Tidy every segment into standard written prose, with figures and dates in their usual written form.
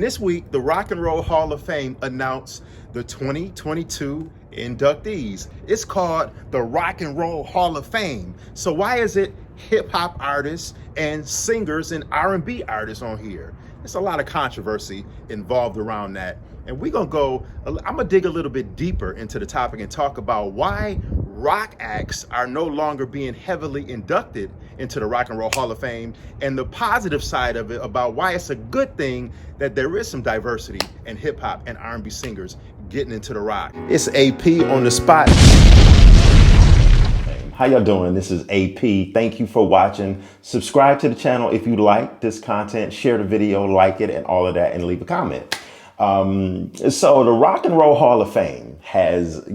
This week, the Rock and Roll Hall of Fame announced the 2022 inductees. It's called the Rock and Roll Hall of Fame. So why is it hip hop artists and singers and R&B artists on here? There's a lot of controversy involved around that. And I'm gonna dig a little bit deeper into the topic and talk about why rock acts are no longer being heavily inducted into the Rock and Roll Hall of Fame, and the positive side of it about why it's a good thing that there is some diversity in hip hop and R&B singers getting into the rock. It's AP on the spot. How y'all doing? This is AP. Thank you for watching. Subscribe to the channel if you like this content, share the video, like it, and all of that, and leave a comment. So the Rock and Roll Hall of Fame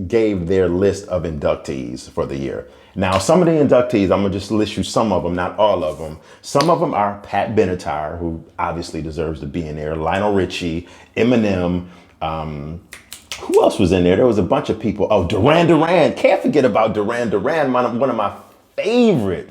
gave their list of inductees for the year. Now, some of the inductees, I'm gonna just list you some of them, not all of them. Some of them are Pat Benatar, who obviously deserves to be in there, Lionel Richie, Eminem, who else was in there? There was a bunch of people. Oh, Duran Duran. Can't forget about Duran Duran, one of my favorite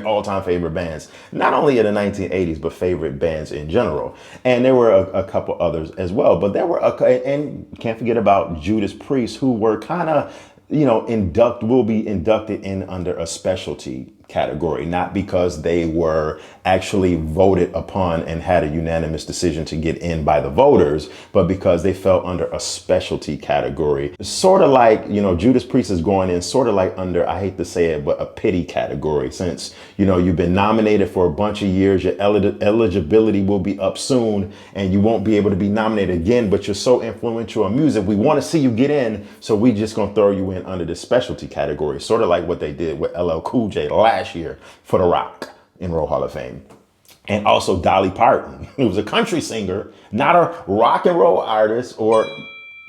all-time favorite bands, not only in the 1980s, but favorite bands in general. And there were a couple others as well, but and can't forget about Judas Priest, who were kind of, will be inducted in under a specialty category, not because they were actually voted upon and had a unanimous decision to get in by the voters, but because they fell under a specialty category. Sort of like, Judas Priest is going in sort of like under, I hate to say it, but a pity category. Since, you've been nominated for a bunch of years, your eligibility will be up soon and you won't be able to be nominated again, but you're so influential in music, we want to see you get in, so we just gonna throw you in under the specialty category. Sort of like what they did with LL Cool J last year for the Rock and Roll Hall of Fame. And also Dolly Parton, who was a country singer, not a rock and roll artist, or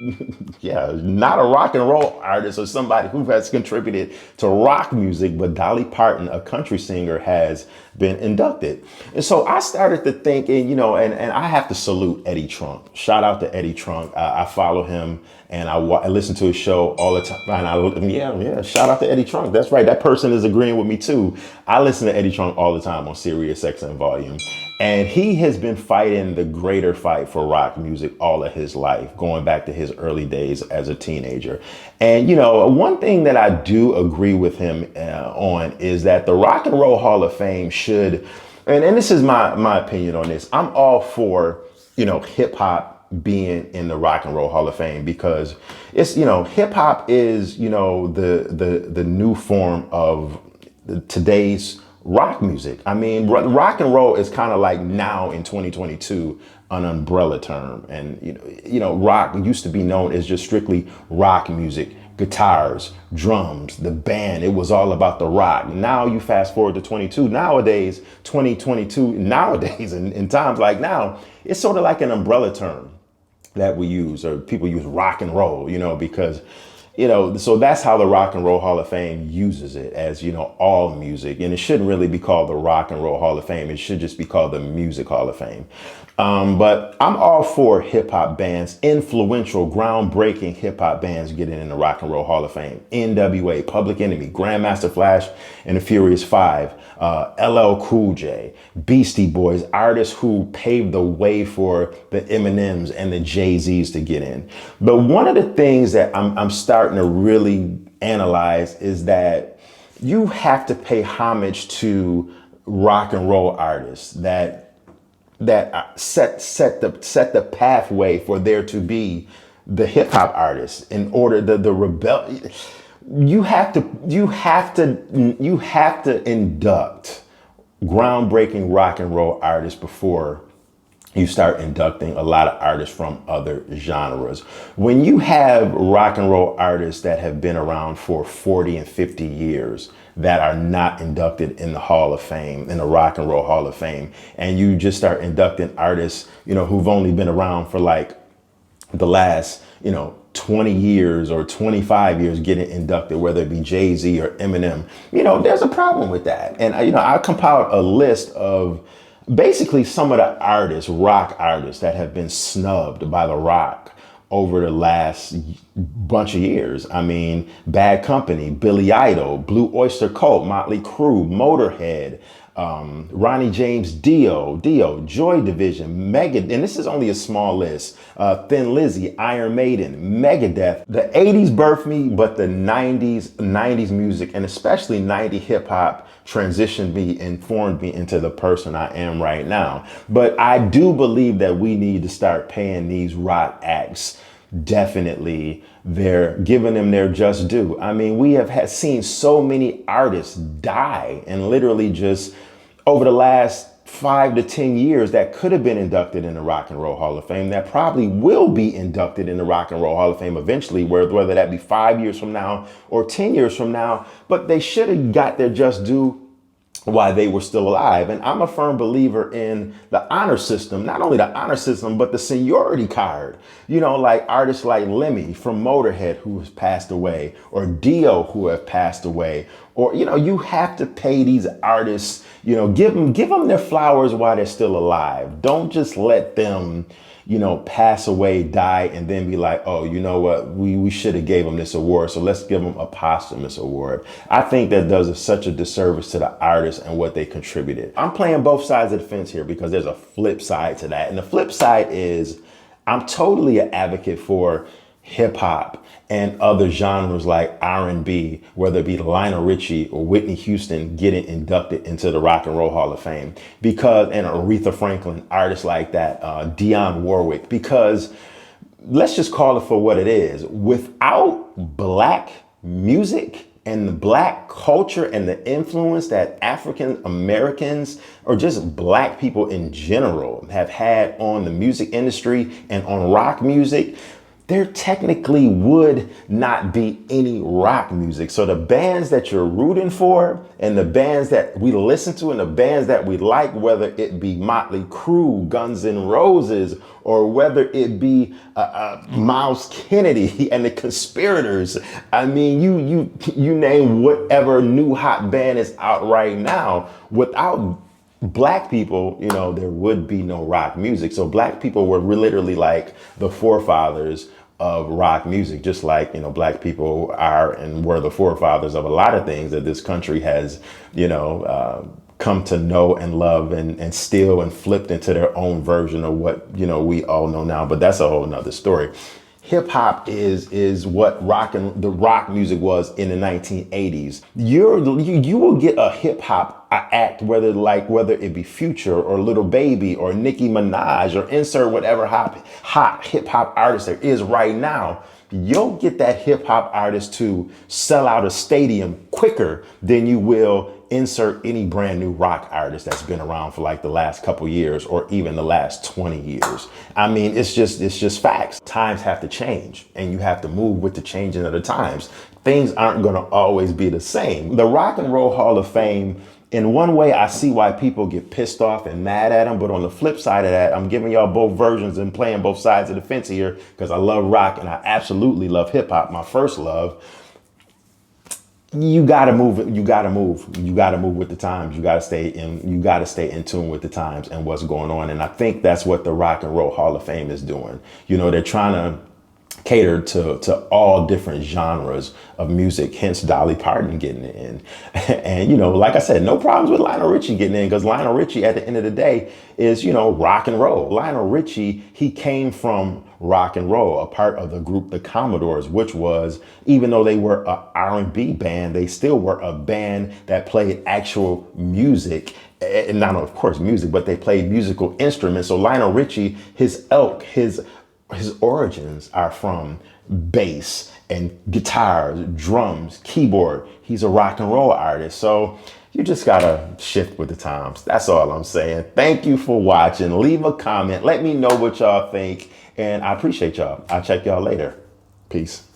not a rock and roll artist or somebody who has contributed to rock music, but Dolly Parton, a country singer, has been inducted. And so I started to think, and I have to salute Eddie Trunk. Shout out to Eddie Trunk. I follow him and I listen to his show all the time. And shout out to Eddie Trunk. That's right. That person is agreeing with me too. I listen to Eddie Trunk all the time on Sirius XM Volume. And he has been fighting the greater fight for rock music all of his life, going back to his early days as a teenager. And, one thing that I do agree with him on is that the Rock and Roll Hall of Fame should, and this is my opinion on this, I'm all for, hip hop being in the Rock and Roll Hall of Fame, because it's, hip hop is, the new form of today's rock music. I mean, rock and roll is kind of like now in 2022 an umbrella term. And, rock used to be known as just strictly rock music, guitars, drums, the band. It was all about the rock. Now you fast forward to 2022 nowadays, in times like now, it's sort of like an umbrella term that we use, or people use rock and roll, because so that's how the Rock and Roll Hall of Fame uses it, as, all music. And it shouldn't really be called the Rock and Roll Hall of Fame. It should just be called the Music Hall of Fame. But I'm all for hip hop bands, influential, groundbreaking hip hop bands getting in the Rock and Roll Hall of Fame. NWA, Public Enemy, Grandmaster Flash and the Furious Five, LL Cool J, Beastie Boys, artists who paved the way for the Eminems and the Jay-Z's to get in. But one of the things that I'm starting to really analyze is that you have to pay homage to rock and roll artists that set the pathway for there to be the hip hop artists. In order the rebel, you have to induct groundbreaking rock and roll artists before you start inducting a lot of artists from other genres. When you have rock and roll artists that have been around for 40 and 50 years that are not inducted in the Hall of Fame, in the Rock and Roll Hall of Fame, and you just start inducting artists, who've only been around for like the last, 20 years or 25 years getting inducted, whether it be Jay-Z or Eminem, there's a problem with that. And, I compiled a list of basically some of the artists, rock artists, that have been snubbed by The Rock over the last bunch of years. I mean, Bad Company, Billy Idol, Blue Oyster Cult, Motley Crue, Motorhead, Ronnie James Dio, Joy Division, Megadeth, and this is only a small list. Thin Lizzy, Iron Maiden, Megadeth. The 80s birthed me, but the 90s music, and especially 90s hip hop transitioned me and formed me into the person I am right now. But I do believe that we need to start paying these rock acts definitely they're giving them their just due. I mean, we have seen so many artists die and literally just over the last 5 to 10 years that could have been inducted in the Rock and Roll Hall of Fame that probably will be inducted in the Rock and Roll Hall of Fame eventually, whether that be 5 years from now or 10 years from now, but they should have got their just due while they were still alive. And I'm a firm believer in the honor system, not only the honor system, but the seniority card. You know, like artists like Lemmy from Motorhead, who has passed away, or Dio, who have passed away, or, you know, you have to pay these artists, you know, give them their flowers while they're still alive. Don't just let them, you know, pass away, die, and then be like, oh, you know what, we should have gave them this award, so let's give them a posthumous award. I think that does such a disservice to the artists and what they contributed. I'm playing both sides of the fence here because there's a flip side to that. And the flip side is I'm totally an advocate for hip hop and other genres like R&B, whether it be Lionel Richie or Whitney Houston getting inducted into the Rock and Roll Hall of Fame, because, and Aretha Franklin, artists like that, Dionne Warwick, because let's just call it for what it is. Without black music and the black culture and the influence that African Americans or just black people in general have had on the music industry and on rock music, there technically would not be any rock music. So the bands that you're rooting for and the bands that we listen to and the bands that we like, whether it be Motley Crue, Guns N' Roses, or whether it be Miles Kennedy and the Conspirators, I mean, you name whatever new hot band is out right now, without black people, you know, there would be no rock music. So black people were literally like the forefathers of rock music, just like, you know, black people are and were the forefathers of a lot of things that this country has, you know, come to know and love and steal and flipped into their own version of what, you know, we all know now. But that's a whole nother story. Hip hop is what the rock music was in the 1980s. You will get a hip hop act, whether it be Future or Little Baby or Nicki Minaj or insert whatever hot hip hop artist there is right now. You'll get that hip hop artist to sell out a stadium quicker than you will insert any brand new rock artist that's been around for like the last couple years or even the last 20 years. I mean, it's just facts. Times have to change and you have to move with the changing of the times. Things aren't going to always be the same. The Rock and Roll Hall of Fame, in one way, I see why people get pissed off and mad at them. But on the flip side of that, I'm giving y'all both versions and playing both sides of the fence here because I love rock and I absolutely love hip hop, my first love. You gotta move. You gotta move with the times. You gotta stay in tune with the times and what's going on. And I think that's what the Rock and Roll Hall of Fame is doing. You know, they're trying to cater to all different genres of music, hence Dolly Parton getting in. And, you know, like I said, no problems with Lionel Richie getting in, because Lionel Richie at the end of the day is, you know, rock and roll. Lionel Richie, he came from rock and roll, a part of the group The Commodores, which was, even though they were a R&B band, they still were a band that played actual music. And not, of course, music, but they played musical instruments. So Lionel Richie, his origins are from bass and guitars, drums, keyboard. He's a rock and roll artist. So you just gotta shift with the times. That's all I'm saying. Thank you for watching. Leave a comment. Let me know what y'all think. And I appreciate y'all. I'll check y'all later. Peace.